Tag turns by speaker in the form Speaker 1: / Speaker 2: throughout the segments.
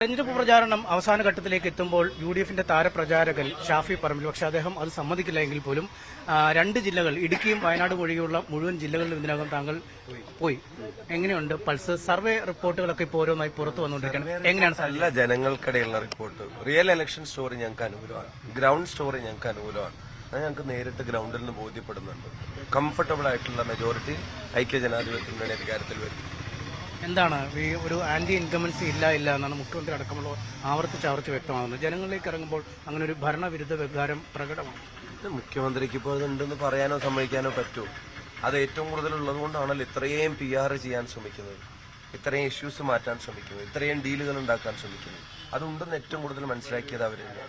Speaker 1: തെരഞ്ഞെടുപ്പ് പ്രചാരണം അവസാന ഘട്ടത്തിലേക്ക് എത്തുമ്പോൾ യു.ഡി.എഫിന്റെ താരപ്രചാരകൻ ഷാഫി പറമ്പിൽ, പക്ഷെ അദ്ദേഹം അത് സമ്മതിക്കില്ല എങ്കിൽ പോലും 2 ജില്ലകൾ ഇടുക്കിയും വയനാടും ഒഴികെയുള്ള മുഴുവൻ ജില്ലകളിലും ഇതിനകം താങ്കൾ പോയി. എങ്ങനെയുണ്ട് പൾസ്? സർവേ റിപ്പോർട്ടുകളൊക്കെ ഇപ്പോൾ ഓരോന്നായി പുറത്തു വന്നുകൊണ്ടിരിക്കുകയാണ്. എങ്ങനെയാണ്
Speaker 2: നല്ല ജനങ്ങൾക്കിടയിലുള്ള റിപ്പോർട്ട്? റിയൽ ഇലക്ഷൻ സ്റ്റോറി ഞങ്ങൾക്ക് അനുകൂലമാണ്, ഗ്രൗണ്ട് സ്റ്റോറി ഞങ്ങൾക്ക് അനുകൂലമാണ്. അത് ഞങ്ങൾക്ക് നേരിട്ട് ഗ്രൗണ്ടിൽ നിന്ന് ബോധ്യപ്പെടുന്നുണ്ട്. കംഫർട്ടബിൾ ആയിട്ടുള്ള മെജോറിറ്റി ഐക്യജനാധിപത്യ മുന്നണി അധികാരത്തിൽ വരും.
Speaker 1: എന്താണ് ഈ ഒരു ആന്റി ഇൻകമൻസി ഇല്ല എന്നാണ് മുഖ്യമന്ത്രി അടക്കമുള്ള ആവർത്തിച്ച് വ്യക്തമാകുന്നത്. ജനങ്ങളിലേക്ക് ഇറങ്ങുമ്പോൾ അങ്ങനെ ഒരു ഭരണവിരുദ്ധ വികാരം പ്രകടമാണ്.
Speaker 2: മുഖ്യമന്ത്രിക്ക് ഇപ്പോൾ അതുണ്ടെന്ന് പറയാനോ സമ്മതിക്കാനോ പറ്റുമോ? അത് ഏറ്റവും കൂടുതലുള്ളത് കൊണ്ടാണല്ലോ ഇത്രയും PR ചെയ്യാൻ ശ്രമിക്കുന്നത്, ഇത്രയും ഇഷ്യൂസ് മാറ്റാൻ ശ്രമിക്കുന്നത്, ഇത്രയും ഡീലുകൾ ഉണ്ടാക്കാൻ ശ്രമിക്കുന്നത്. അതുണ്ടെന്ന് ഏറ്റവും കൂടുതൽ മനസ്സിലാക്കിയത് അവരെന്നെ.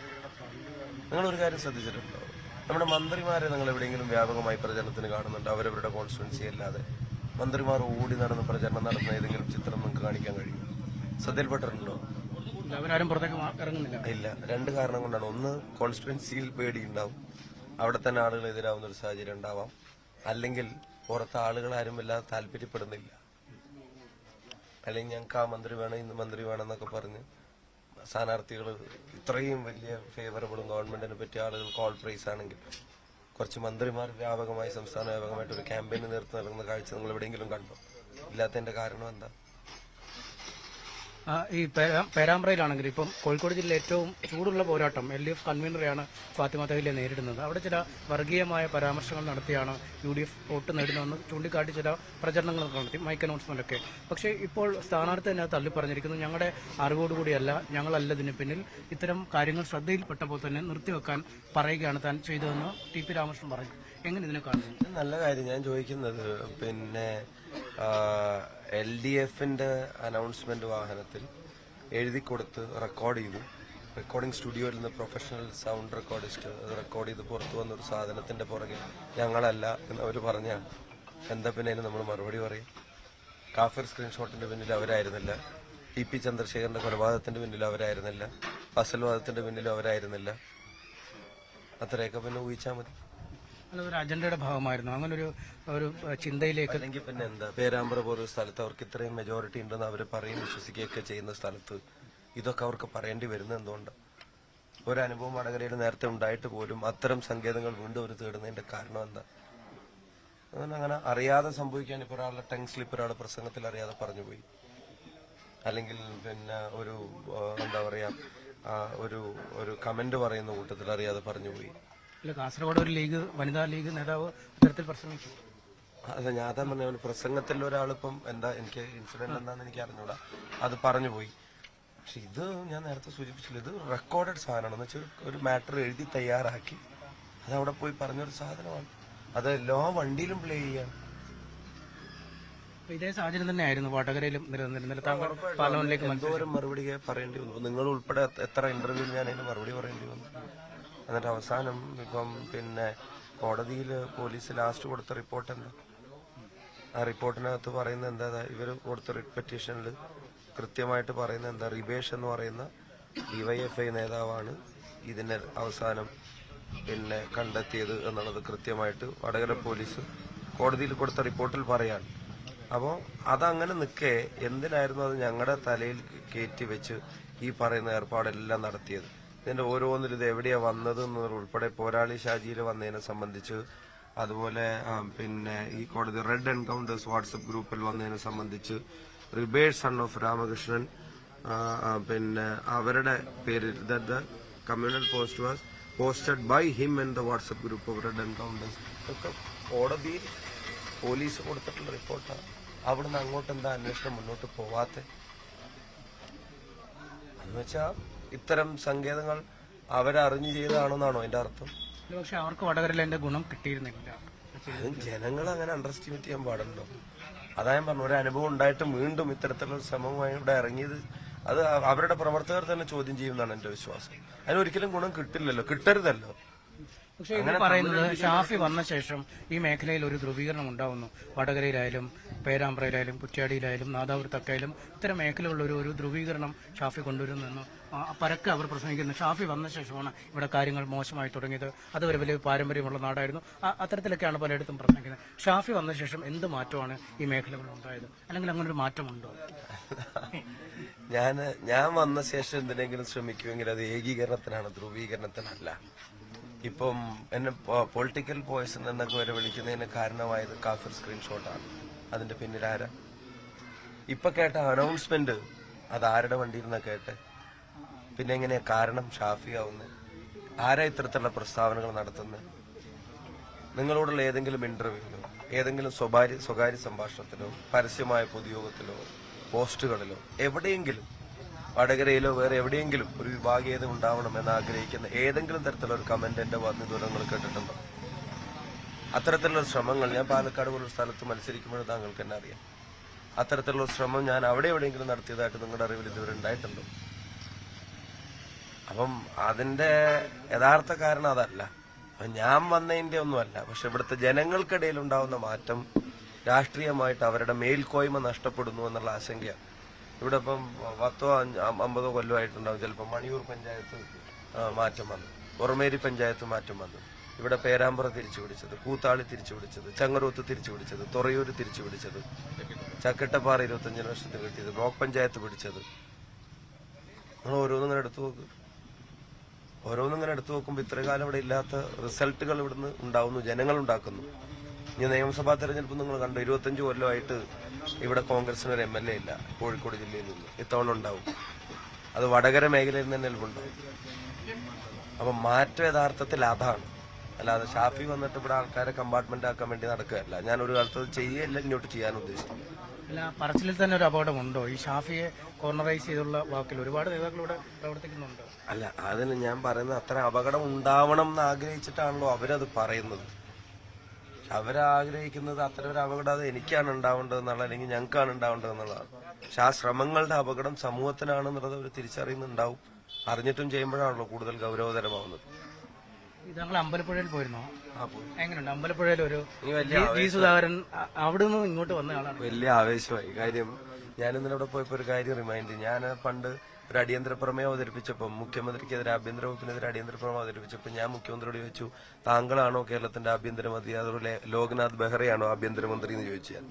Speaker 2: നിങ്ങളൊരു കാര്യം ശ്രദ്ധിച്ചിട്ടുണ്ടോ? നമ്മുടെ മന്ത്രിമാരെ നിങ്ങൾ എവിടെയെങ്കിലും വ്യാപകമായി പ്രചരണത്തിന് കാണുന്നുണ്ട്? അവരവരുടെ കോൺസ്റ്റിറ്റ്യുവൻസി അല്ലാതെ മന്ത്രിമാർ ഓടി നടന്ന് പ്രചരണം നടത്തുന്ന ഏതെങ്കിലും ചിത്രം നിങ്ങൾക്ക് കാണിക്കാൻ കഴിയും? ശ്രദ്ധയിൽപ്പെട്ടിട്ടുണ്ടോ?
Speaker 1: അവരാരും പുറത്തേക്ക് ഇറങ്ങുന്നില്ല.
Speaker 2: ഇല്ല. 2 കാരണം കൊണ്ടാണ്. ഒന്ന്, കോൺസ്റ്റിറ്റ്യുവൻസിയിൽ പേടിയുണ്ടാവും, അവിടെ തന്നെ ആളുകൾ എതിരാവുന്ന ഒരു സാഹചര്യം ഉണ്ടാവാം. അല്ലെങ്കിൽ പുറത്ത് ആളുകൾ ആരും വല്ലാതെ താല്പര്യപ്പെടുന്നില്ല. അല്ലെങ്കിൽ ഞങ്ങൾക്ക് ആ മന്ത്രി വേണം, ഇന്ന് മന്ത്രി വേണം എന്നൊക്കെ പറഞ്ഞ് സ്ഥാനാർത്ഥികൾ ഇത്രയും വലിയ ഫേവറബിളും ഗവൺമെന്റിനെ പറ്റിയ ആളുകൾ കോൾ പ്രൈസ് ആണെങ്കിൽ കുറച്ച് മന്ത്രിമാർ വ്യാപകമായി സംസ്ഥാന വ്യാപകമായിട്ട് ഒരു ക്യാമ്പയിന് നേതൃത്വം നൽകുന്ന കാഴ്ച നിങ്ങൾ എവിടെയെങ്കിലും കണ്ടോ? ഇല്ലാത്തതിന്റെ കാരണം എന്താ?
Speaker 1: ഈ പേരാമ്പ്രയിലാണെങ്കിൽ ഇപ്പം കോഴിക്കോട് ജില്ലയിൽ ഏറ്റവും ചൂടുള്ള പോരാട്ടം LDF കൺവീനറെയാണ് ഫാത്തിമ തഹ്ലിയെ നേരിടുന്നത്. അവിടെ ചില വർഗീയമായ പരാമർശങ്ങൾ നടത്തിയാണ് UDF വോട്ട് നേടുന്നതെന്ന് ചൂണ്ടിക്കാട്ടി ചില പ്രചരണങ്ങൾ നടത്തി, മൈക്ക് അനൗൺസ്മെന്റൊക്കെ. പക്ഷേ ഇപ്പോൾ സ്ഥാനാർത്ഥി തന്നെ തള്ളി പറഞ്ഞിരിക്കുന്നു, ഞങ്ങളുടെ അറിവോടുകൂടിയല്ല, ഞങ്ങളല്ല ഇതിന് പിന്നിൽ, ഇത്തരം കാര്യങ്ങൾ ശ്രദ്ധയിൽപ്പെട്ടപ്പോൾ തന്നെ നിർത്തിവെക്കാൻ പറയുകയാണ് താൻ ചെയ്തതെന്ന് TP രാമകൃഷ്ണൻ പറഞ്ഞു. എങ്ങനെ ഇതിനെ കാണുന്നു?
Speaker 2: നല്ല കാര്യം. ഞാൻ ചോദിക്കുന്നത്, പിന്നെ LDFന്റെ അനൗൺസ്മെന്റ് വാഹനത്തിൽ എഴുതി കൊടുത്ത് റെക്കോർഡ് ചെയ്തു, റെക്കോർഡിംഗ് സ്റ്റുഡിയോയിൽ നിന്ന് പ്രൊഫഷണൽ സൗണ്ട് റെക്കോർഡിസ്റ്റ് അത് റെക്കോർഡ് ചെയ്ത് പുറത്തു വന്നൊരു സാധനത്തിന്റെ പുറകെ ഞങ്ങളല്ല എന്ന് അവർ പറഞ്ഞാണ്. എന്താ പിന്നെ നമ്മൾ മറുപടി പറയും? കാഫിർ സ്ക്രീൻഷോട്ടിന്റെ പിന്നിൽ അവരായിരുന്നില്ല, TP ചന്ദ്രശേഖരന്റെ കൊലപാതകത്തിന്റെ പിന്നിൽ അവരായിരുന്നില്ല, ഫസൽവാദത്തിന്റെ പിന്നിൽ അവരായിരുന്നില്ല. അത്രയൊക്കെ പിന്നെ ഊഹിച്ചാൽ മതി.
Speaker 1: അതൊരു അജണ്ടയുടെ ഭാഗമായിരുന്നു. അങ്ങനെ ഒരു ചിന്തയിലേക്ക്.
Speaker 2: അല്ലെങ്കിൽ പിന്നെ എന്താ? പേരാമ്പ്ര പോലൊരു സ്ഥലത്ത് അവർക്ക് ഇത്രയും മെജോറിറ്റി ഉണ്ടെന്ന് അവർ പറയും വിശ്വസിക്കുകയൊക്കെ ചെയ്യുന്ന സ്ഥലത്ത് ഇതൊക്കെ അവർക്ക് പറയേണ്ടി വരുന്നത് എന്തുകൊണ്ടാണ്? ഒരനുഭവം വടകരയിൽ നേരത്തെ ഉണ്ടായിട്ട് പോലും അത്തരം സങ്കേതങ്ങൾ വീണ്ടും അവർ തേടുന്നതിന്റെ കാരണം എന്താ? അങ്ങനെ അറിയാതെ സംഭവിക്കാൻ ഇപ്പോൾ ഒരാളുടെ ടങ് സ്ലിപ്പ് ഒരാളുടെ പ്രസംഗത്തിൽ അറിയാതെ പറഞ്ഞുപോയി, അല്ലെങ്കിൽ പിന്നെ ഒരു എന്താ പറയാ ഒരു കമന്റ് പറയുന്ന കൂട്ടത്തിൽ അറിയാതെ പറഞ്ഞുപോയി.
Speaker 1: കാസർഗോഡ് ഒരു ലീഗ്, വനിതാ ലീഗ് നേതാവ് അത്തരത്തിൽ പ്രസംഗിച്ചു.
Speaker 2: അല്ല, ഞാൻ അതാ പറഞ്ഞ പ്രസംഗത്തിൽ ഒരാളിപ്പം എന്താ, എനിക്ക് ഇൻസിഡന്റ് എന്താണെന്ന് എനിക്ക് അറിഞ്ഞൂടാ, അത് പറഞ്ഞുപോയി. പക്ഷെ ഇത് ഞാൻ നേരത്തെ സൂചിപ്പിച്ചില്ല, ഇത് റെക്കോർഡഡ് സാധനമാണ്. എന്ന് വെച്ചാൽ ഒരു മാറ്റർ എഴുതി തയ്യാറാക്കി അത് അവിടെ പോയി പറഞ്ഞൊരു സാധനമാണ്. അത് എല്ലാ വണ്ടിയിലും പ്ലേ ചെയ്യാണ്.
Speaker 1: ഇതേ സാഹചര്യം തന്നെയായിരുന്നു വടകരയിലും നിലനിന്നിരുന്നത്. താങ്കൾ പാർലമെന്റിലേക്ക്
Speaker 2: എന്തോരം മറുപടി പറയേണ്ടി വന്നു? നിങ്ങൾ ഉൾപ്പെടെ എത്ര ഇന്റർവ്യൂ ഞാൻ അതിന് മറുപടി പറയേണ്ടി വന്നു. എന്നിട്ട് അവസാനം ഇപ്പം പിന്നെ കോടതിയിൽ പോലീസ് ലാസ്റ്റ് കൊടുത്ത റിപ്പോർട്ട് എന്താ? ആ റിപ്പോർട്ടിനകത്ത് പറയുന്നത് എന്താ? ഇവർ കൊടുത്ത റിട്ട് പെറ്റീഷനിൽ കൃത്യമായിട്ട് പറയുന്നത് എന്താ? റിബേഷ് എന്ന് പറയുന്ന DYFI നേതാവാണ് ഇതിനെ അവസാനം പിന്നെ കണ്ടെത്തിയത് എന്നുള്ളത് കൃത്യമായിട്ട് വടകര പോലീസ് കോടതിയിൽ കൊടുത്ത റിപ്പോർട്ടിൽ പറയാണ്. അപ്പോൾ അതങ്ങനെ നിൽക്കെ എന്തിനായിരുന്നു അത് ഞങ്ങളുടെ തലയിൽ കയറ്റി വെച്ച് ഈ പറയുന്ന ഏർപ്പാടെല്ലാം നടത്തിയത്? ഇതിന്റെ ഓരോന്നിലും ഇത് എവിടെയാ വന്നത് എന്നുൾപ്പെടെ പോരാളി ഷാജിയിൽ വന്നതിനെ സംബന്ധിച്ച്, അതുപോലെ പിന്നെ ഈ കോടതി റെഡ് എൻകൗണ്ടേഴ്സ് വാട്സപ്പ് ഗ്രൂപ്പിൽ വന്നതിനെ സംബന്ധിച്ച്, റിബേഷ് സൺ ഓഫ് രാമകൃഷ്ണൻ പിന്നെ അവരുടെ പേരിൽ the communal post was posted by him in the WhatsApp group of Red Encounters ഒക്കെ കോടതിയിൽ പോലീസ് കൊടുത്തിട്ടുള്ള റിപ്പോർട്ടാണ്. അവിടുന്ന് അങ്ങോട്ട് എന്താ അന്വേഷണം മുന്നോട്ട് പോവാത്ത എന്നുവെച്ചാൽ ഇത്തരം സങ്കേതങ്ങൾ അവരറിഞ്ഞു ചെയ്തതാണെന്നാണോ അതിന്റെ അർത്ഥം?
Speaker 1: പക്ഷെ അവർക്ക് വടകരയിൽ അതിന്റെ ഗുണം കിട്ടിയിരുന്നില്ല.
Speaker 2: ജനങ്ങൾ അങ്ങനെ അണ്ടർ എസ്റ്റിമേറ്റ് ചെയ്യാൻ പാടുണ്ടോ? അതാ ഞാൻ പറഞ്ഞു, ഒരു അനുഭവം ഉണ്ടായിട്ട് വീണ്ടും ഇത്തരത്തിലുള്ള ശ്രമമായി ഇവിടെ ഇറങ്ങിയത് അത് അവരുടെ പ്രവർത്തകർ തന്നെ ചോദ്യം ചെയ്യുമെന്നാണ് എന്റെ വിശ്വാസം. അതിനൊരിക്കലും ഗുണം കിട്ടില്ലല്ലോ, കിട്ടരുതല്ലോ.
Speaker 1: പക്ഷേ ഇത് പറയുന്നത് ഷാഫി വന്ന ശേഷം ഈ മേഖലയിൽ ഒരു ധ്രുവീകരണം ഉണ്ടാവുന്നു. വടകരയിലായാലും പേരാമ്പ്രയിലായാലും കുറ്റ്യാടിയിലായാലും നാദാപുരത്തൊക്കെയായാലും ഇത്തരം മേഖലയുള്ള ഒരു ധ്രുവീകരണം ഷാഫി കൊണ്ടുവരുന്നെന്ന് പരക്കെ അവർ പ്രസംഗിക്കുന്നു. ഷാഫി വന്ന ശേഷമാണ് ഇവിടെ കാര്യങ്ങൾ മോശമായി തുടങ്ങിയത്, അതുവരെ വലിയ പാരമ്പര്യമുള്ള നാടായിരുന്നു. അത്തരത്തിലൊക്കെയാണ് പലയിടത്തും പ്രസംഗിക്കുന്നത്. ഷാഫി വന്ന ശേഷം എന്ത് മാറ്റമാണ് ഈ മേഖലകളിൽ ഉണ്ടായത്? അല്ലെങ്കിൽ അങ്ങനെ ഒരു മാറ്റമുണ്ടോ?
Speaker 2: ഞാൻ വന്ന ശേഷം എന്തിനെങ്കിലും ശ്രമിക്കുമെങ്കിൽ അത് ഏകീകരണത്തിനാണ്, ധ്രുവീകരണത്തിനല്ല. ഇപ്പം എന്നെ പൊളിറ്റിക്കൽ പോയിസൺ എന്നൊക്കെ വരെ വിളിക്കുന്നതിന് കാരണമായത് കാഫിർ സ്ക്രീൻഷോട്ടാണ്. അതിന്റെ പിന്നിൽ ആരാ? ഇപ്പൊ കേട്ട അനൗൺസ്മെന്റ് അത് ആരുടെ വണ്ടിയിൽ നിന്നാ കേട്ടെ? പിന്നെ എങ്ങനെയാ കാരണം ഷാഫി ആവുന്നത്? ആരാ ഇത്തരത്തിലുള്ള പ്രസ്താവനകൾ നടത്തുന്നത്? നിങ്ങളോടുള്ള ഏതെങ്കിലും ഇന്റർവ്യൂവിലോ ഏതെങ്കിലും സ്വകാര്യ സംഭാഷണത്തിലോ പരസ്യമായ പൊതുയോഗത്തിലോ പോസ്റ്റുകളിലോ എവിടെയെങ്കിലും വടകരയിലോ വേറെ എവിടെയെങ്കിലും ഒരു വിഭാഗീയത ഉണ്ടാവണമെന്ന് ആഗ്രഹിക്കുന്ന ഏതെങ്കിലും തരത്തിലുള്ള ഒരു കമന്റ് എന്റെ വാഗ്ദൂരങ്ങൾ കേട്ടിട്ടുണ്ടോ? അത്തരത്തിലുള്ള ശ്രമങ്ങൾ ഞാൻ പാലക്കാട് പോലൊരു സ്ഥലത്ത് മത്സരിക്കുമ്പോഴും താങ്കൾക്ക് എന്നെ അറിയാം. അത്തരത്തിലുള്ള ശ്രമം ഞാൻ അവിടെ എവിടെയെങ്കിലും നടത്തിയതായിട്ട് നിങ്ങളുടെ അറിവിൽ ഇതുവരെ ഉണ്ടായിട്ടുണ്ടോ? അപ്പം അതിന്റെ യഥാർത്ഥ കാരണം അതല്ല, ഞാൻ വന്നതിന്റെ ഒന്നുമല്ല. പക്ഷെ ഇവിടുത്തെ ജനങ്ങൾക്കിടയിൽ ഉണ്ടാവുന്ന മാറ്റം രാഷ്ട്രീയമായിട്ട് അവരുടെ മേൽക്കോയ്മ നഷ്ടപ്പെടുന്നു എന്നുള്ള ആശങ്കയാണ്. ഇവിടെ ഇപ്പം 10-50 കൊല്ലമായിട്ടുണ്ടാവും. ചിലപ്പോൾ മണിയൂർ പഞ്ചായത്ത് മാറ്റം വന്നു, ഉറമേരി പഞ്ചായത്ത് മാറ്റം വന്നു, ഇവിടെ പേരാമ്പ്ര തിരിച്ചുപിടിച്ചത്, കൂത്താളി തിരിച്ചുപിടിച്ചത്, ചങ്ങരോത്ത് തിരിച്ചുപിടിച്ചത്, തുറയൂര് തിരിച്ചുപിടിച്ചത്, ചക്കട്ടപ്പാറ 25 വർഷത്തിൽ കിട്ടിയത്, ബ്ലോക്ക് പഞ്ചായത്ത് പിടിച്ചത്. നിങ്ങൾ ഓരോന്നിങ്ങനെ എടുത്തു നോക്ക്. ഓരോന്നിങ്ങനെ എടുത്തു നോക്കുമ്പോൾ ഇത്ര കാലം ഇവിടെ ഇല്ലാത്ത റിസൾട്ടുകൾ ഇവിടുന്ന് ഉണ്ടാവുന്നു, ജനങ്ങൾ ഉണ്ടാക്കുന്നു. ഇനി നിയമസഭാ തെരഞ്ഞെടുപ്പ് നിങ്ങൾ കണ്ടു, 25 കൊല്ലമായിട്ട് ഇവിടെ കോൺഗ്രസിന് ഒരു MLA ഇല്ല കോഴിക്കോട് ജില്ലയിൽ നിന്ന്. ഇത്തവണ ഉണ്ടാവും. അത് വടകര മേഖലയിൽ നിന്ന് തന്നെ ഉണ്ടാവും. അപ്പൊ മാറ്റം യഥാർത്ഥത്തിൽ അതാണ്. അല്ലാതെ ഷാഫി വന്നിട്ട് ഇവിടെ ആൾക്കാരെ കമ്പാർട്ട്മെന്റ് ആക്കാൻ വേണ്ടി നടക്കുകയല്ല. ഞാൻ ഒരു കാലത്ത് ചെയ്യല്ല, ഇങ്ങോട്ട് ചെയ്യാൻ ഉദ്ദേശിക്കുന്നു.
Speaker 1: അല്ല, പറച്ചിലിൽ തന്നെ ഒരു അപകടമുണ്ടോ? ഈ ഷാഫിയെ കോർണറൈസ് ചെയ്തുള്ള വാക്കിൽ ഒരുപാട് നേതാക്കൾ ഇവിടെ പ്രവർത്തിക്കുന്നുണ്ട്.
Speaker 2: അല്ല, അതിന് ഞാൻ പറയുന്നത് അത്ര അപകടം ഉണ്ടാവണം എന്ന് ആഗ്രഹിച്ചിട്ടാണല്ലോ അവരത് പറയുന്നത്. അവരാഗ്രഹിക്കുന്നത് അത്ര ഒരു അപകടം അത് എനിക്കാണ് ഉണ്ടാവേണ്ടതെന്നുള്ള, അല്ലെങ്കിൽ ഞങ്ങൾക്കാണ് ഉണ്ടാവേണ്ടതെന്നുള്ളതാണ്. പക്ഷെ ആ ശ്രമങ്ങളുടെ അപകടം സമൂഹത്തിനാണെന്നുള്ളത് അവർ തിരിച്ചറിയുന്നുണ്ടാവും. അറിഞ്ഞിട്ടും ചെയ്യുമ്പോഴാണല്ലോ കൂടുതൽ ഗൗരവതരമാവുന്നത്.
Speaker 1: താങ്കൾ അമ്പലപ്പുഴയിൽ പോയിരുന്നോ? എങ്ങനെയുണ്ട് അമ്പലപ്പുഴയിൽ ഒരു ജി സുധാകരൻ അവിടെ നിന്ന് ഇങ്ങോട്ട് വന്ന ആളാണ്?
Speaker 2: വലിയ ആവേശമായി. കാര്യം ഞാൻ ഇന്നലെ അവിടെ പോയപ്പോ ഒരു കാര്യം റിമൈൻഡ്. ഞാൻ പണ്ട് ഒരു അടിയന്തര പ്രമേയം അവതരിപ്പിച്ചപ്പോൾ, മുഖ്യമന്ത്രിക്കെതിരെ ആഭ്യന്തര വകുപ്പിനെതിരെ അടിയന്തര പ്രമേയം അവതരിപ്പിച്ചപ്പോൾ ഞാൻ മുഖ്യമന്ത്രിയോട് ചോദിച്ചു, താങ്കളാണോ കേരളത്തിന്റെ ആഭ്യന്തരമന്ത്രി, അതുപോലെ ലോക്നാഥ് ബെഹ്റയാണോ ആഭ്യന്തരമന്ത്രി എന്ന് ചോദിച്ചു ഞാൻ.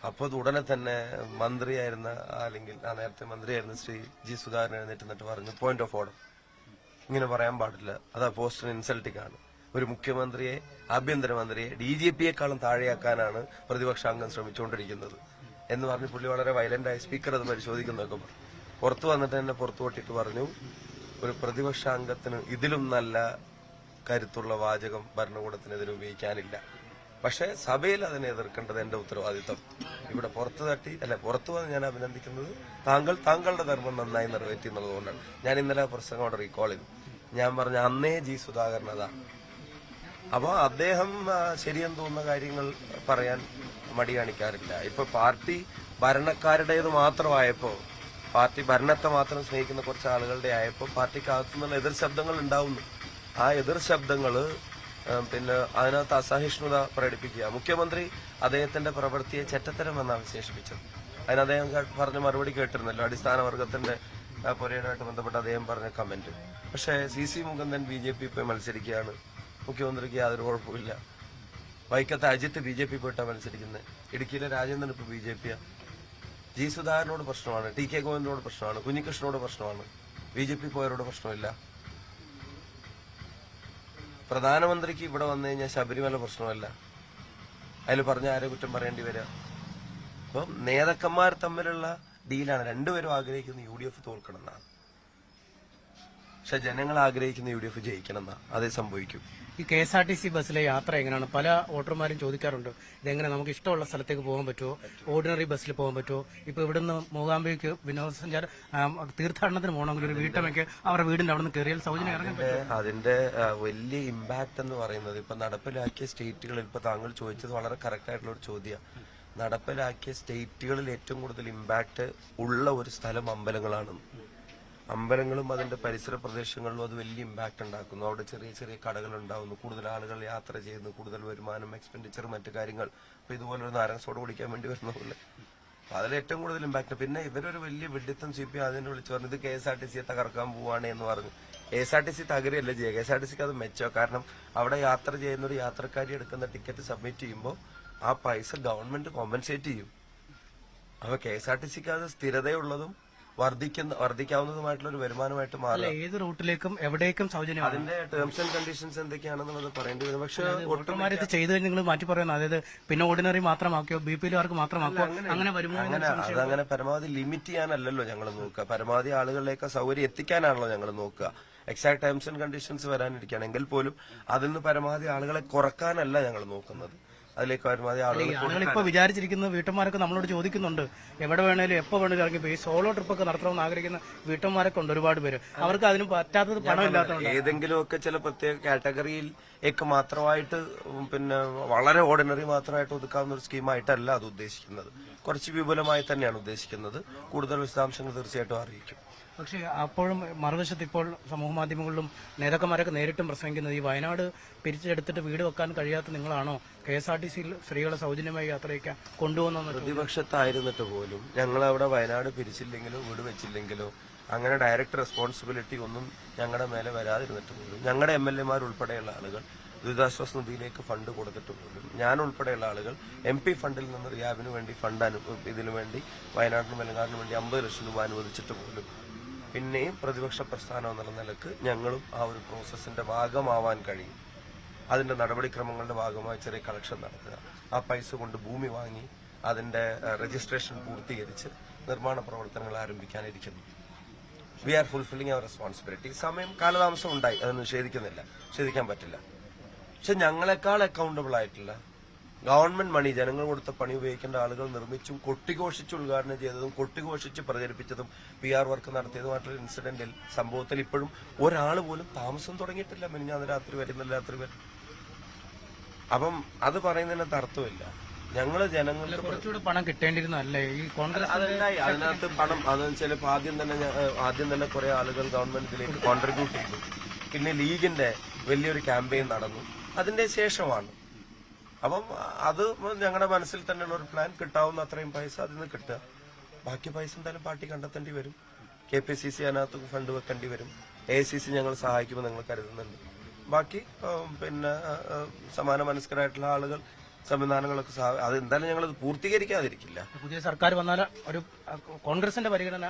Speaker 2: അപ്പോൾ ഉടനെ തന്നെ മന്ത്രിയായിരുന്ന, അല്ലെങ്കിൽ നേരത്തെ മന്ത്രിയായിരുന്ന ശ്രീ ജി സുധാകരൻ എഴുന്നേറ്റ് പറഞ്ഞു, പോയിന്റ് ഓഫ് ഓർഡർ, ഇങ്ങനെ പറയാൻ പാടില്ല, അതാ പോസ്റ്റിന് ഇൻസൾട്ടിംഗ് ആണ്. ഒരു മുഖ്യമന്ത്രിയെ, ആഭ്യന്തരമന്ത്രിയെ DGP-യെക്കാളും താഴെയാക്കാനാണ് പ്രതിപക്ഷ അംഗം ശ്രമിച്ചുകൊണ്ടിരിക്കുന്നത് എന്ന് പറഞ്ഞ് പുള്ളി വളരെ വയലന്റായി സ്പീക്കർ അത് പരിശോധിക്കുന്നതൊക്കെ പറഞ്ഞു. പുറത്തു വന്നിട്ട് എന്നെ പുറത്തു പൊട്ടിട്ട് പറഞ്ഞു, ഒരു പ്രതിപക്ഷ അംഗത്തിന് ഇതിലും നല്ല കരുത്തുള്ള വാചകം ഭരണകൂടത്തിനെതിരെ ഉപയോഗിക്കാനില്ല. പക്ഷെ സഭയിൽ അതിനെ എതിർക്കേണ്ടത് എന്റെ ഉത്തരവാദിത്വം. ഇവിടെ പുറത്തു വന്ന് ഞാൻ അഭിനന്ദിക്കുന്നത് താങ്കളുടെ ധർമ്മം നന്നായി നിറവേറ്റി എന്നുള്ളതുകൊണ്ടാണ്. ഞാൻ ഇന്നലെ പ്രസംഗം അവിടെ റീകോൾ ചെയ്തു. ഞാൻ പറഞ്ഞ അന്നേ ജി സുധാകരൻ അതാ. അപ്പൊ അദ്ദേഹം ശരിയെന്ന് തോന്നുന്ന കാര്യങ്ങൾ പറയാൻ മടി കാണിക്കാറില്ല. ഇപ്പൊ പാർട്ടി ഭരണക്കാരുടേത് മാത്രമായപ്പോ, പാർട്ടി ഭരണത്തെ മാത്രം സ്നേഹിക്കുന്ന കുറച്ച് ആളുകളുടെ ആയപ്പോ പാർട്ടിക്കകത്തു നിന്നുള്ള എതിർ ശബ്ദങ്ങൾ ഉണ്ടാവുന്നു. ആ എതിർ ശബ്ദങ്ങള് പിന്നെ അതിനകത്ത് അസഹിഷ്ണുത പ്രകടിപ്പിക്കുക. മുഖ്യമന്ത്രി അദ്ദേഹത്തിന്റെ പ്രവൃത്തിയെ ചെറ്റത്തരമെന്നാണ് വിശേഷിപ്പിച്ചത്. അതിന് അദ്ദേഹം പറഞ്ഞ മറുപടി കേട്ടിരുന്നല്ലോ, അടിസ്ഥാന വർഗത്തിന്റെ പുരയുമായിട്ട് ബന്ധപ്പെട്ട് അദ്ദേഹം പറഞ്ഞ കമന്റ്. പക്ഷേ CC മുകുന്ദൻ BJP പോയി മത്സരിക്കുകയാണ്, മുഖ്യമന്ത്രിക്ക് യാതൊരു കുഴപ്പമില്ല. വൈക്കത്തെ അജിത്ത് BJP പോയിട്ടാണ് മത്സരിക്കുന്നത്. ഇടുക്കിയിലെ രാജേന്ദ്രൻ ഇപ്പൊ BJP-യാ. ജി സുധാകരനോട് പ്രശ്നമാണ്, TK ഗോവിന്ദനോട് പ്രശ്നമാണ്, കുഞ്ഞികൃഷ്ണനോട് പ്രശ്നമാണ്, BJP പോയവരോട് പ്രശ്നമില്ല. പ്രധാനമന്ത്രിക്ക് ഇവിടെ വന്നു കഴിഞ്ഞാൽ ശബരിമല പ്രശ്നമല്ല. അതിൽ പറഞ്ഞ ആരെ കുറ്റം പറയേണ്ടി വരിക? അപ്പം നേതാക്കന്മാർ തമ്മിലുള്ള ഡീലാണ്. രണ്ടുപേരും ആഗ്രഹിക്കുന്ന UDF തോൽക്കണം എന്നാണ്. പക്ഷെ ജനങ്ങൾ ആഗ്രഹിക്കുന്ന UDF ജയിക്കണം എന്നാ. അതേ സംഭവിക്കും.
Speaker 1: ഈ KSRTC ബസ്സിലെ യാത്ര എങ്ങനെയാണ്? പല വോട്ടർമാരും ചോദിക്കാറുണ്ട്, ഇതെങ്ങനെ നമുക്ക് ഇഷ്ടമുള്ള സ്ഥലത്തേക്ക് പോകാൻ പറ്റുമോ, ഓർഡിനറി ബസ്സിൽ പോകാൻ പറ്റുമോ? ഇപ്പൊ ഇവിടുന്ന് മൂകാംബിക്ക് വിനോദസഞ്ചാര തീർത്ഥാടനത്തിന് പോകണമെങ്കിൽ ഒരു വീട്ടമ്മയ്ക്ക് അവരുടെ വീടിന്റെ അവിടെ നിന്ന് കയറിയാൽ സൗജന്യം ഇറങ്ങാൻ പറ്റും.
Speaker 2: അതിന്റെ വലിയ ഇമ്പാക്ട് എന്ന് പറയുന്നത് ഇപ്പൊ നടപ്പിലാക്കിയ സ്റ്റേറ്റുകളിൽ, ഇപ്പൊ താങ്കൾ ചോദിച്ചത് വളരെ കറക്റ്റ് ആയിട്ടുള്ള ഒരു ചോദ്യമാണ്. നടപ്പിലാക്കിയ സ്റ്റേറ്റുകളിൽ ഏറ്റവും കൂടുതൽ ഇമ്പാക്ട് ഉള്ള ഒരു സ്ഥലം അമ്പലങ്ങളാണ്. അമ്പലങ്ങളും അതിന്റെ പരിസര പ്രദേശങ്ങളിലും അത് വലിയ ഇമ്പാക്ട് ഉണ്ടാക്കുന്നു. അവിടെ ചെറിയ ചെറിയ കടകൾ ഉണ്ടാവുന്നു, കൂടുതൽ ആളുകൾ യാത്ര ചെയ്യുന്നു, കൂടുതൽ വരുമാനം, എക്സ്പെൻഡിച്ചർ, മറ്റു കാര്യങ്ങൾ. അപ്പൊ ഇതുപോലൊരു നാരങ്ങ സോഡ കുടിക്കാൻ വേണ്ടി വരുന്ന പോലെ അതിൽ ഏറ്റവും കൂടുതൽ ഇമ്പാക്ട്. പിന്നെ ഇവരൊരു വലിയ വിഡിത്തം CP അതിനെ വിളിച്ചു പറഞ്ഞു, ഇത് KSRTC തകർക്കാൻ പോവാണ് എന്ന് പറഞ്ഞു. KSRTC തകരയല്ല ചെയ്യുക, KSRTCക്ക് അത് മെച്ചോ. കാരണം അവിടെ യാത്ര ചെയ്യുന്ന ഒരു യാത്രക്കാരി എടുക്കുന്ന ടിക്കറ്റ് സബ്മിറ്റ് ചെയ്യുമ്പോൾ ആ പൈസ ഗവൺമെന്റ് കോമ്പൻസേറ്റ് ചെയ്യും. അപ്പൊ KSRTCക്ക് അത് സ്ഥിരതയുള്ളതും വർദ്ധിക്കാവുന്നതുമായിട്ടുള്ള ഒരു വരുമാനമായിട്ട് മാറുക.
Speaker 1: ഏത് റൂട്ടിലേക്കും എവിടേക്കും സൗജന്യമാണ്.
Speaker 2: അതിന്റെ ടേംസ് ആൻഡ് കണ്ടീഷൻസ് എന്തൊക്കെയാണെന്നുള്ളത് പറയേണ്ടി വരും. പക്ഷെ
Speaker 1: വോട്ടർമാർ ഇത് ചെയ്ത് കഴിഞ്ഞ് നിങ്ങൾ മാറ്റി പറയുന്നത്, അതായത് പിന്നെ ഓർഡിനറി മാത്രമാക്കിയോ BPLകാർക്ക് മാത്രമാക്കിയോ അങ്ങനെ വരുമോ?
Speaker 2: അതങ്ങനെ പരമാവധി ലിമിറ്റ് ചെയ്യാനല്ലല്ലോ ഞങ്ങൾ നോക്കുക, പരമാവധി ആളുകളിലേക്ക് സൗകര്യം എത്തിക്കാനാണല്ലോ ഞങ്ങൾ നോക്കുക. എക്സാക്ട് ടേംസ് ആൻഡ് കണ്ടീഷൻസ് വരാനിരിക്കുകയാണെങ്കിൽ പോലും അതിൽ നിന്ന് പരമാവധി ആളുകളെ കുറക്കാനല്ല ഞങ്ങൾ നോക്കുന്നത്, അതിലേക്ക് പരമാവധി
Speaker 1: ആളുകളിപ്പോ വിചാരിച്ചിരിക്കുന്ന വീട്ടന്മാരൊക്കെ നമ്മളോട് ചോദിക്കുന്നുണ്ട്, എവിടെ വേണേലും എപ്പോൾ വേണേലും ഇറങ്ങി ഈ സോളോ ട്രിപ്പൊക്കെ നടത്തണമെന്ന് ആഗ്രഹിക്കുന്ന വീട്ടന്മാരൊക്കെ ഉണ്ട് ഒരുപാട് പേര്. അവർക്ക് അതിന് പറ്റാത്തത് പണമില്ലാത്തതുകൊണ്ട്
Speaker 2: ഏതെങ്കിലുമൊക്കെ ചില പ്രത്യേക കാറ്റഗറിയിൽ ഒക്കെ മാത്രമായിട്ട് പിന്നെ വളരെ ഓർഡിനറി മാത്രമായിട്ട് ഒതുക്കാവുന്ന ഒരു സ്കീമായിട്ടല്ല അത് ഉദ്ദേശിക്കുന്നത്. കുറച്ച് വിപുലമായി തന്നെയാണ് ഉദ്ദേശിക്കുന്നത്. കൂടുതൽ വിശദാംശങ്ങൾ തീർച്ചയായിട്ടും അറിയിക്കും.
Speaker 1: പക്ഷേ അപ്പോഴും മറുവശത്ത് ഇപ്പോൾ സമൂഹ മാധ്യമങ്ങളിലും നേതാക്കന്മാരൊക്കെ നേരിട്ടും പ്രസംഗിക്കുന്നത്, ഈ വയനാട് പിരിച്ചെടുത്തിട്ട് വീട് വെക്കാൻ കഴിയാത്ത നിങ്ങളാണോ KSRTCയിൽ സ്ത്രീകളെ സൗജന്യമായി യാത്രയ്ക്ക് കൊണ്ടുപോകുന്ന?
Speaker 2: പ്രതിപക്ഷത്തായിരുന്നിട്ട് പോലും ഞങ്ങൾ അവിടെ വയനാട് പിരിച്ചില്ലെങ്കിലോ വീട് വെച്ചില്ലെങ്കിലോ അങ്ങനെ ഡയറക്റ്റ് റെസ്പോൺസിബിലിറ്റി ഒന്നും ഞങ്ങളുടെ മേലെ വരാതിരുന്നിട്ട് പോലും ഞങ്ങളുടെ MLA ഉൾപ്പെടെയുള്ള ആളുകൾ ദുരിതാശ്വാസ നിധിയിലേക്ക് ഫണ്ട് കൊടുത്തിട്ട് പോലും ഞാൻ ഉൾപ്പെടെയുള്ള ആളുകൾ MP ഫണ്ടിൽ നിന്ന് റിയാബിന് വേണ്ടി ഫണ്ട് ഇതിനു വേണ്ടി വയനാടിനും മലനാടിനും വേണ്ടി 50 ലക്ഷം രൂപ അനുവദിച്ചിട്ട് പോലും പിന്നെയും പ്രതിപക്ഷ പ്രസ്ഥാനം എന്നുള്ള നിലക്ക് ഞങ്ങളും ആ ഒരു പ്രോസസ്സിന്റെ ഭാഗമാവാൻ കഴിയും. അതിന്റെ നടപടിക്രമങ്ങളുടെ ഭാഗമായി ചെറിയ കളക്ഷൻ നടത്തുക, ആ പൈസ കൊണ്ട് ഭൂമി വാങ്ങി അതിന്റെ രജിസ്ട്രേഷൻ പൂർത്തീകരിച്ച് നിർമ്മാണ പ്രവർത്തനങ്ങൾ ആരംഭിക്കാനിരിക്കുന്നു. We are fulfilling our responsibility. സമയം കാലതാമസം ഉണ്ടായി, അത് നിഷേധിക്കാൻ പറ്റില്ല. പക്ഷെ ഞങ്ങളെക്കാൾ അക്കൗണ്ടബിൾ ആയിട്ടുള്ള ഗവൺമെന്റ് മണി, ജനങ്ങൾ കൊടുത്ത പണി ഉപയോഗിക്കേണ്ട ആളുകൾ നിർമ്മിച്ചും കൊട്ടിഘോഷിച്ച് ഉദ്ഘാടനം ചെയ്തതും കൊട്ടിഘോഷിച്ച് പ്രചരിപ്പിച്ചതും PR വർക്ക് നടത്തിയതുമായിട്ടുള്ള ഇൻസിഡന്റിൽ സംഭവത്തിൽ ഇപ്പോഴും ഒരാൾ പോലും താമസം തുടങ്ങിയിട്ടില്ല. മിനിഞ്ഞാന്ന് രാത്രി വരും. അപ്പം അത് പറയുന്നതിനകത്ത് അർത്ഥമില്ല. ഞങ്ങള് ജനങ്ങൾക്ക്
Speaker 1: കുറച്ചുകൂടെ പണം കിട്ടേണ്ടിരുന്നല്ലേ ഈ കോൺഗ്രസ്?
Speaker 2: അതുണ്ടായി, അതിനകത്ത് പണം അത് ചിലപ്പോൾ ആദ്യം തന്നെ കുറെ ആളുകൾ ഗവൺമെന്റിലേക്ക് കോൺട്രിബ്യൂട്ട് ചെയ്തു. പിന്നെ ലീഗിന്റെ വലിയൊരു ക്യാമ്പയിൻ നടന്നു, അതിന്റെ ശേഷമാണ്. അപ്പം അത് ഞങ്ങളുടെ മനസ്സിൽ തന്നെയുള്ള ഒരു പ്ലാൻ, കിട്ടാവുന്ന അത്രയും പൈസ അതിൽ നിന്ന് കിട്ടുക. ബാക്കി പൈസ എന്തായാലും പാർട്ടി കണ്ടെത്തേണ്ടി വരും. KPCC അതിനകത്ത് ഫണ്ട് വെക്കേണ്ടി വരും. AICC ഞങ്ങൾ സഹായിക്കുമെന്ന് ഞങ്ങൾ കരുതുന്നുണ്ട്. ബാക്കി പിന്നെ സമാന മനസ്കരായിട്ടുള്ള ആളുകൾ സംവിധാനങ്ങളൊക്കെ അത് എന്തായാലും ഞങ്ങൾ പൂർത്തീകരിക്കാതിരിക്കില്ല.
Speaker 1: പുതിയ സർക്കാർ വന്നാൽ ഒരു കോൺഗ്രസിന്റെ പരിഗണന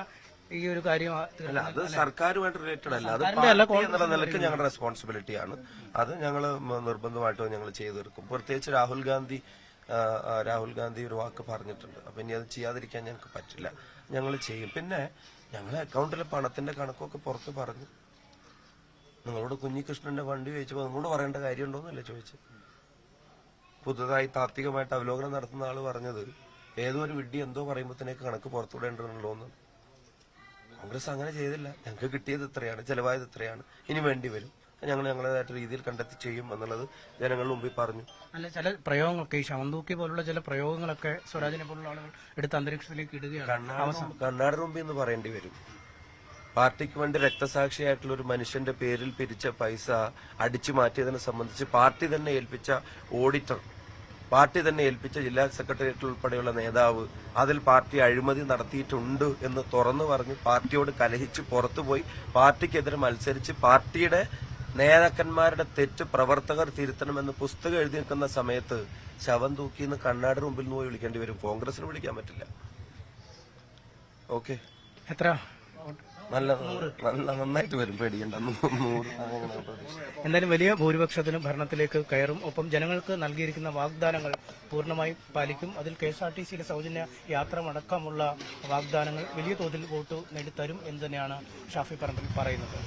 Speaker 1: ഈ ഒരു കാര്യം
Speaker 2: അല്ല, അത് സർക്കാരുമായിട്ട് റിലേറ്റഡ് അല്ല, അത് പാർട്ടി എന്നുള്ള നിലയ്ക്ക് ഞങ്ങളുടെ റെസ്പോൺസിബിലിറ്റിയാണ്. അത് ഞങ്ങൾ നിർബന്ധമായിട്ടും ഞങ്ങൾ ചെയ്തു തീർക്കും. പ്രത്യേകിച്ച് രാഹുൽ ഗാന്ധി ഒരു വാക്ക് പറഞ്ഞിട്ടുണ്ട്. അപ്പൊ ഇനി അത് ചെയ്യാതിരിക്കാൻ ഞങ്ങൾക്ക് പറ്റില്ല, ഞങ്ങൾ ചെയ്യും. പിന്നെ ഞങ്ങളെ അക്കൗണ്ടിലെ പണത്തിന്റെ കണക്കൊക്കെ പുറത്ത് പറഞ്ഞു. നിങ്ങളോട് കുഞ്ഞികൃഷ്ണന്റെ വണ്ടി ചോദിച്ചപ്പോൾ നിങ്ങളോട് പറയേണ്ട കാര്യമുണ്ടോന്നല്ലേ ചോദിച്ചത്. പുതുതായി താത്വികമായിട്ട് അവലോകനം നടത്തുന്ന ആള് പറഞ്ഞത് ഏതോ ഒരു വിഡ്ഢി എന്തോ പറയുമ്പോഴത്തേക്ക് കണക്ക് പുറത്തുവിടേണ്ടതുണ്ടല്ലോ എന്ന്. കോൺഗ്രസ് അങ്ങനെ ചെയ്തില്ല. ഞങ്ങൾക്ക് കിട്ടിയത് ഇത്രയാണ്, ചെലവായത് ഇത്രയാണ്, ഇനി വേണ്ടി വരും, ഞങ്ങൾ ഞങ്ങളുടേതായിട്ട് രീതിയിൽ കണ്ടെത്തി ചെയ്യും എന്നുള്ളത് ജനങ്ങളുടെ മുമ്പിൽ പറഞ്ഞു.
Speaker 1: അല്ല, ചില പ്രയോഗങ്ങളൊക്കെ ഈ ശവന്തൂക്കി പോലുള്ള ചില പ്രയോഗങ്ങളൊക്കെ സ്വരാജിനെ പോലുള്ള ആളുകൾ എടുത്ത് അന്തരീക്ഷത്തിലേക്ക് ഇടുകയാണ്.
Speaker 2: കണ്ണാടി മുമ്പിൽ എന്ന് പറയേണ്ടി വരും. പാർട്ടിക്ക് വേണ്ടി രക്തസാക്ഷിയായിട്ടുള്ള ഒരു മനുഷ്യന്റെ പേരിൽ പിരിച്ച പൈസ അടിച്ചു മാറ്റിയതിനെ സംബന്ധിച്ച് പാർട്ടി തന്നെ ഏൽപ്പിച്ച ഓഡിറ്റർ, പാർട്ടി തന്നെ ഏൽപ്പിച്ച ജില്ലാ സെക്രട്ടേറിയറ്റ് ഉൾപ്പെടെയുള്ള നേതാവ് അതിൽ പാർട്ടി അഴിമതി നടത്തിയിട്ടുണ്ട് എന്ന് തുറന്നു പറഞ്ഞ് പാർട്ടിയോട് കലഹിച്ച് പുറത്തുപോയി പാർട്ടിക്കെതിരെ മത്സരിച്ച് പാർട്ടിയുടെ നേതാക്കന്മാരുടെ തെറ്റ് പ്രവർത്തകർ തിരുത്തണമെന്ന് പുസ്തകം എഴുതി നിൽക്കുന്ന സമയത്ത് ശവം തൂക്കിന്ന് കണ്ണാടി മുമ്പിൽ നിന്ന് പോയി വിളിക്കേണ്ടി വരും. കോൺഗ്രസിന് വിളിക്കാൻ പറ്റില്ല. ഓക്കെ,
Speaker 1: എത്ര
Speaker 2: നന്നായിട്ട് വരും, പേടിക്കണ്ട.
Speaker 1: എന്തായാലും വലിയ ഭൂരിപക്ഷത്തിനും ഭരണത്തിലേക്ക് കയറും. ഒപ്പം ജനങ്ങൾക്ക് നൽകിയിരിക്കുന്ന വാഗ്ദാനങ്ങൾ പൂർണ്ണമായും പാലിക്കും. അതിൽ KSRTCയിലെ സൗജന്യ യാത്ര അടക്കമുള്ള വാഗ്ദാനങ്ങൾ വലിയ തോതിൽ വോട്ട് നേടിത്തരും എന്ന് തന്നെയാണ് ഷാഫി പറമ്പിൽ പറയുന്നത്.